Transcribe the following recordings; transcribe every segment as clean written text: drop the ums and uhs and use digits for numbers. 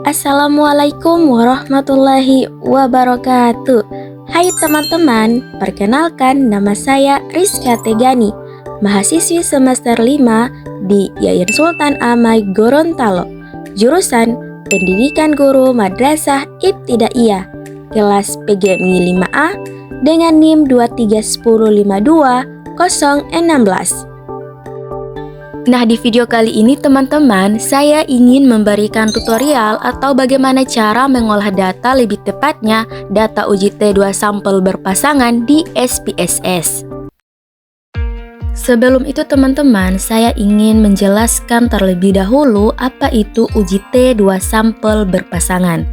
Assalamualaikum warahmatullahi wabarakatuh. Hai teman-teman, perkenalkan nama saya Rizka Tegani, mahasiswi semester 5 di Yayan Sultan Amai Gorontalo, jurusan Pendidikan Guru Madrasah Ibtidaiyah, kelas PGMI 5A dengan NIM 231052016. Nah, di video kali ini teman-teman, saya ingin memberikan tutorial atau bagaimana cara mengolah data, lebih tepatnya data uji T2 sampel berpasangan di SPSS. Sebelum itu teman-teman, saya ingin menjelaskan terlebih dahulu apa itu uji T2 sampel berpasangan.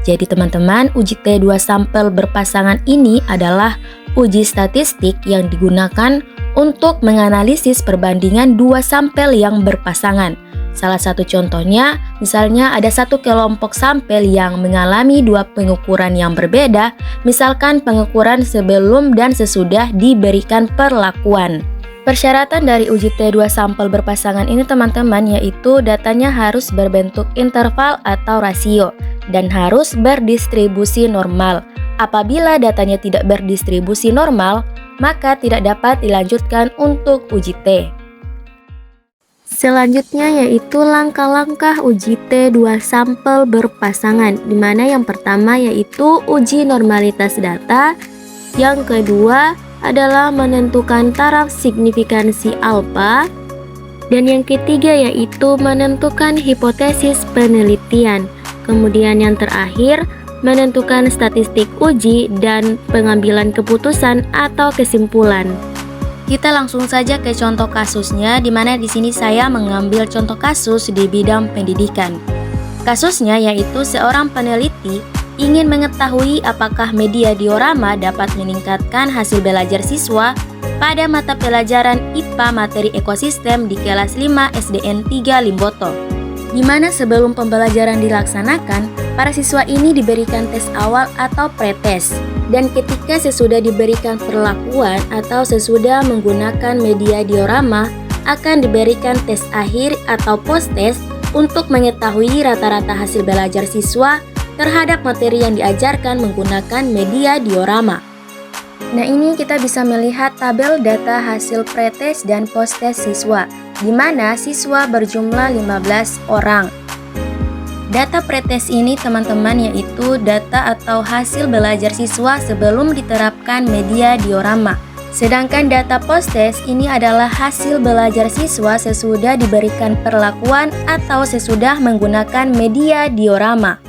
Jadi teman-teman, uji T2 sampel berpasangan ini adalah uji statistik yang digunakan untuk menganalisis perbandingan dua sampel yang berpasangan. Salah satu contohnya, misalnya ada satu kelompok sampel yang mengalami dua pengukuran yang berbeda, misalkan pengukuran sebelum dan sesudah diberikan perlakuan. Persyaratan dari uji T2 sampel berpasangan ini teman-teman yaitu datanya harus berbentuk interval atau rasio dan harus berdistribusi normal. Apabila datanya tidak berdistribusi normal, maka tidak dapat dilanjutkan untuk uji T. Selanjutnya yaitu langkah-langkah uji T2 sampel berpasangan, di mana yang pertama yaitu uji normalitas data, yang kedua adalah menentukan taraf signifikansi alfa, dan yang ketiga yaitu menentukan hipotesis penelitian. Kemudian yang terakhir menentukan statistik uji dan pengambilan keputusan atau kesimpulan. Kita langsung saja ke contoh kasusnya, di mana di sini saya mengambil contoh kasus di bidang pendidikan. Kasusnya yaitu seorang peneliti ingin mengetahui apakah media diorama dapat meningkatkan hasil belajar siswa pada mata pelajaran IPA materi ekosistem di kelas 5 SDN 3 Limboto, di mana sebelum pembelajaran dilaksanakan, para siswa ini diberikan tes awal atau pretest, dan ketika sesudah diberikan perlakuan atau sesudah menggunakan media diorama, akan diberikan tes akhir atau post-test untuk mengetahui rata-rata hasil belajar siswa terhadap materi yang diajarkan menggunakan media diorama. Nah, ini kita bisa melihat tabel data hasil pretest dan post-test siswa, di mana siswa berjumlah 15 orang. Data pretest ini teman-teman yaitu data atau hasil belajar siswa sebelum diterapkan media diorama. Sedangkan data post-test ini adalah hasil belajar siswa sesudah diberikan perlakuan atau sesudah menggunakan media diorama.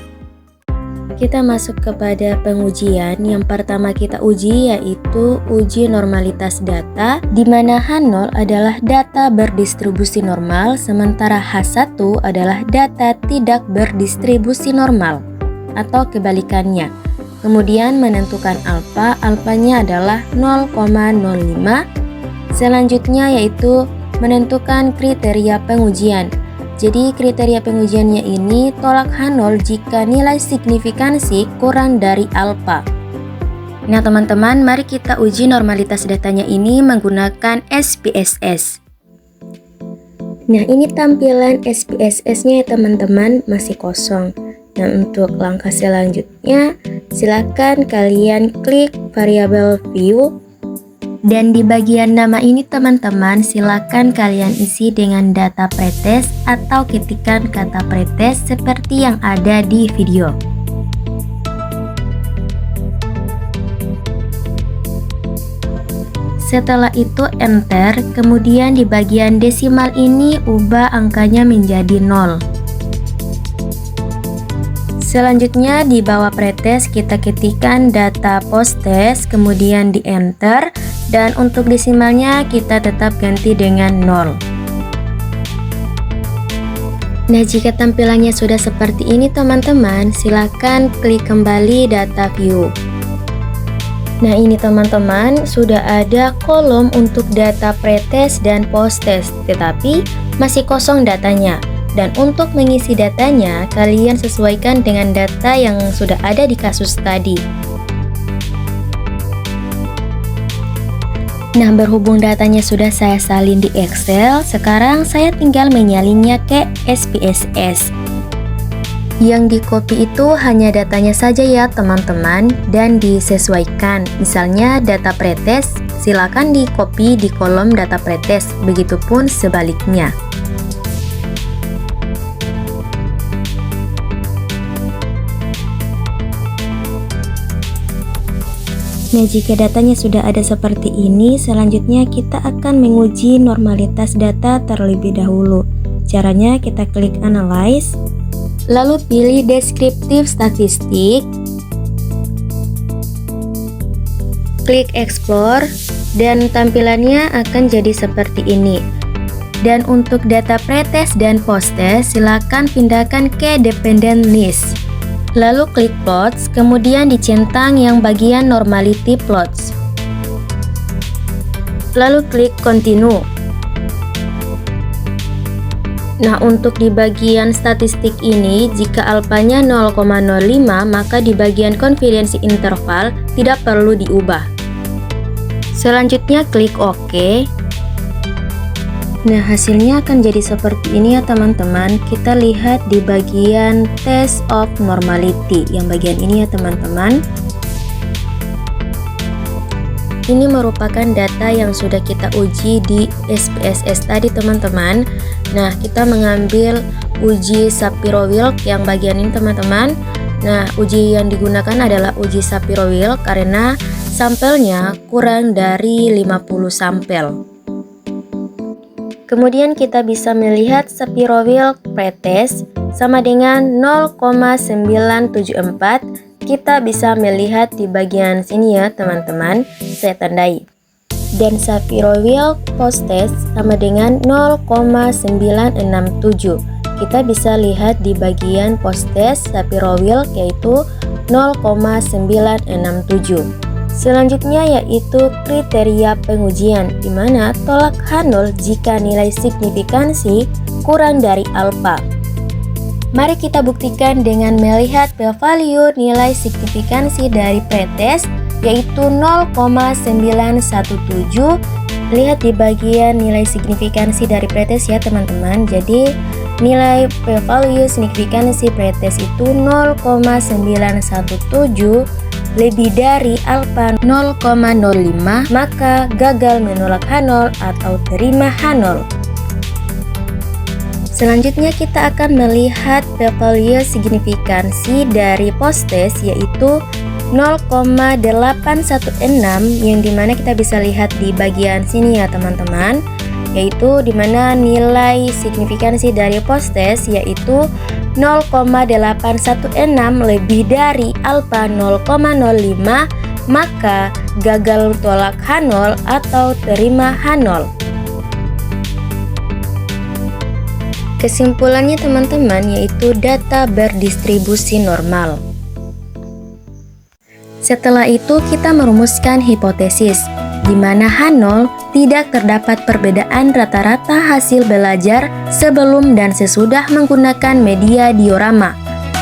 Kita masuk kepada pengujian. Yang pertama kita uji yaitu uji normalitas data, di mana H0 adalah data berdistribusi normal, sementara H1 adalah data tidak berdistribusi normal atau kebalikannya. Kemudian menentukan alfa, alfanya adalah 0,05. Selanjutnya yaitu menentukan kriteria pengujian. Jadi kriteria pengujiannya ini tolak H0 jika nilai signifikansi kurang dari alfa. Nah teman-teman, mari kita uji normalitas datanya ini menggunakan SPSS. Nah ini tampilan SPSS-nya ya teman-teman, masih kosong. Nah untuk langkah selanjutnya, silakan kalian klik variabel view. Dan di bagian nama ini teman-teman, silakan kalian isi dengan data pretest atau ketikkan kata pretest seperti yang ada di video. Setelah itu enter, kemudian di bagian desimal ini ubah angkanya menjadi 0. Selanjutnya di bawah pretest kita ketikkan data post-test, kemudian di enter, dan untuk desimalnya kita tetap ganti dengan 0. Nah jika tampilannya sudah seperti ini teman-teman, silakan klik kembali data view. Nah ini teman-teman, sudah ada kolom untuk data pretest dan post-test, tetapi masih kosong datanya. Dan untuk mengisi datanya, kalian sesuaikan dengan data yang sudah ada di kasus tadi. Nah, berhubung datanya sudah saya salin di Excel, sekarang saya tinggal menyalinnya ke SPSS. Yang di copy itu hanya datanya saja ya teman-teman, dan disesuaikan. Misalnya data pretest, silakan di copy di kolom data pretest, begitupun sebaliknya. Nah, jika datanya sudah ada seperti ini, selanjutnya kita akan menguji normalitas data terlebih dahulu. Caranya kita klik Analyze, lalu pilih Deskriptif Statistik, klik Explore, dan tampilannya akan jadi seperti ini. Dan untuk data pretest dan posttest, silakan pindahkan ke Dependent List. Lalu klik Plots, kemudian dicentang yang bagian Normality Plots. Lalu klik Continue. Nah, untuk di bagian statistik ini, jika alfanya 0,05, maka di bagian confidence interval tidak perlu diubah. Selanjutnya klik OK. Nah, hasilnya akan jadi seperti ini ya teman-teman. Kita lihat di bagian Test of Normality, yang bagian ini ya teman-teman. Ini merupakan data yang sudah kita uji di SPSS tadi teman-teman. Nah, kita mengambil uji Shapiro-Wilk yang bagian ini teman-teman. Nah, uji yang digunakan adalah uji Shapiro-Wilk karena sampelnya kurang dari 50 sampel. Kemudian kita bisa melihat Shapiro-Wilk pretest sama dengan 0,974. Kita bisa melihat di bagian sini ya teman-teman, saya tandai. Dan Shapiro-Wilk posttest sama dengan 0,967. Kita bisa lihat di bagian posttest Shapiro-Wilk yaitu 0,967. Selanjutnya yaitu kriteria pengujian, di mana tolak H0 jika nilai signifikansi kurang dari alfa. Mari kita buktikan dengan melihat p-value nilai signifikansi dari pretest yaitu 0,917. Lihat di bagian nilai signifikansi dari pretest ya teman-teman. Jadi nilai p-value signifikansi pretest itu 0,917 lebih dari alfa 0,05, maka gagal menolak H0 atau terima H0. Selanjutnya kita akan melihat p-value signifikansi dari posttest yaitu 0,816, yang dimana kita bisa lihat di bagian sini ya teman-teman, yaitu dimana nilai signifikansi dari posttest yaitu 0,816 lebih dari alfa 0,05, maka gagal tolak H0 atau terima H0. Kesimpulannya teman-teman yaitu data berdistribusi normal. Setelah itu kita merumuskan hipotesis, di mana H0 tidak terdapat perbedaan rata-rata hasil belajar sebelum dan sesudah menggunakan media diorama.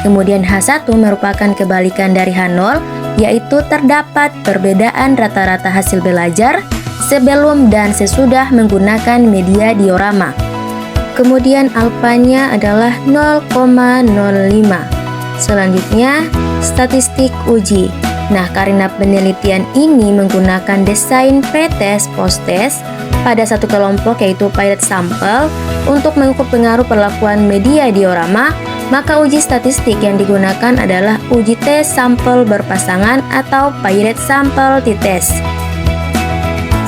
Kemudian H1 merupakan kebalikan dari H0, yaitu terdapat perbedaan rata-rata hasil belajar sebelum dan sesudah menggunakan media diorama. Kemudian alfanya adalah 0,05. Selanjutnya, statistik uji. Nah, karena penelitian ini menggunakan desain pretest posttest pada satu kelompok yaitu pilot sample untuk mengukur pengaruh perlakuan media diorama, maka uji statistik yang digunakan adalah uji tes sampel berpasangan atau pilot sample t-test.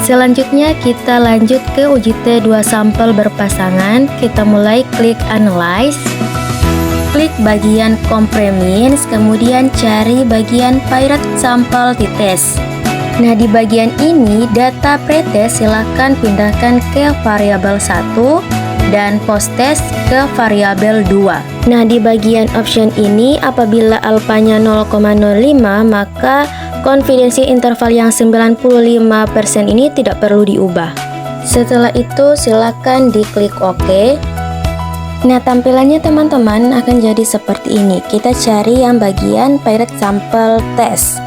Selanjutnya kita lanjut ke uji T2 sampel berpasangan. Kita mulai klik Analyze, klik bagian Compare Means, kemudian cari bagian Pilot Sample t-test. Nah, di bagian ini data pretest silakan pindahkan ke variabel 1 dan posttest ke variabel 2. Nah, di bagian option ini apabila alfanya 0,05 maka confidence interval yang 95% ini tidak perlu diubah. Setelah itu silakan diklik OK. Nah, tampilannya teman-teman akan jadi seperti ini. Kita cari yang bagian pilot sample test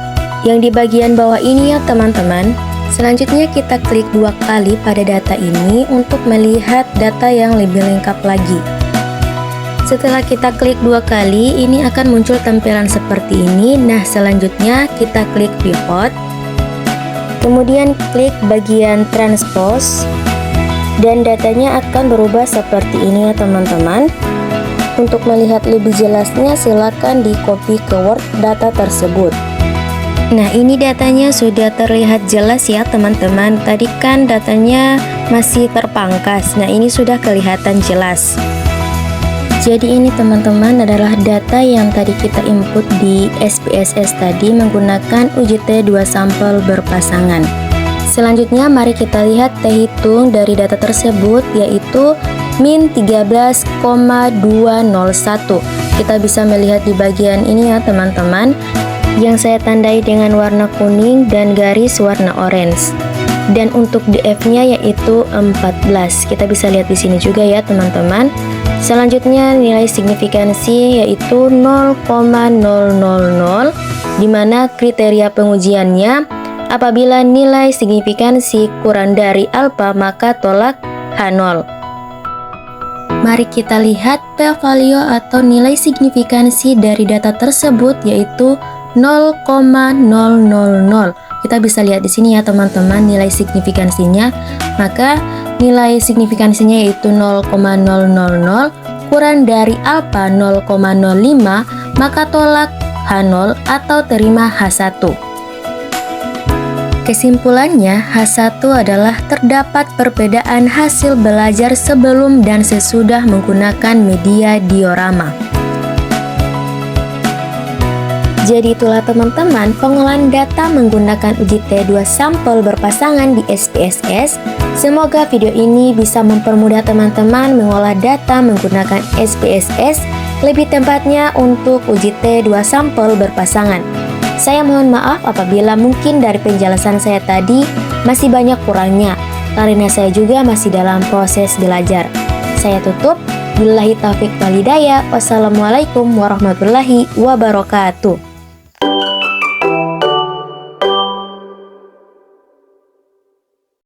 yang di bagian bawah ini ya teman-teman. Selanjutnya kita klik 2 kali pada data ini untuk melihat data yang lebih lengkap lagi. Setelah kita klik 2 kali, ini akan muncul tampilan seperti ini. Nah, selanjutnya kita klik pivot. Kemudian klik bagian transpose. Dan datanya akan berubah seperti ini ya teman-teman. Untuk melihat lebih jelasnya, silakan di copy ke Word data tersebut. Nah, ini datanya sudah terlihat jelas ya teman-teman. Tadi kan datanya masih terpangkas. Nah, ini sudah kelihatan jelas. Jadi ini teman-teman adalah data yang tadi kita input di SPSS tadi menggunakan UJT 2 sampel berpasangan. Selanjutnya mari kita lihat hitung dari data tersebut, yaitu min 13,201. Kita bisa melihat di bagian ini ya teman-teman, yang saya tandai dengan warna kuning dan garis warna orange. Dan untuk DF-nya yaitu 14. Kita bisa lihat di sini juga ya teman-teman. Selanjutnya nilai signifikansi yaitu 0,000, di mana kriteria pengujiannya apabila nilai signifikansi kurang dari alfa maka tolak H0. Mari kita lihat p-value atau nilai signifikansi dari data tersebut yaitu 0,000. Kita bisa lihat di sini ya teman-teman nilai signifikansinya. Maka nilai signifikansinya yaitu 0,000 kurang dari alfa 0,05, maka tolak H0 atau terima H1. Kesimpulannya, H1 adalah terdapat perbedaan hasil belajar sebelum dan sesudah menggunakan media diorama. Jadi itulah teman-teman pengolahan data menggunakan UJT 2 sampel berpasangan di SPSS. Semoga video ini bisa mempermudah teman-teman mengolah data menggunakan SPSS, lebih tepatnya untuk UJT 2 sampel berpasangan. Saya mohon maaf apabila mungkin dari penjelasan saya tadi masih banyak kurangnya, karena saya juga masih dalam proses belajar. Saya tutup. Billahi taufiq wal hidayah. Wassalamualaikum warahmatullahi wabarakatuh.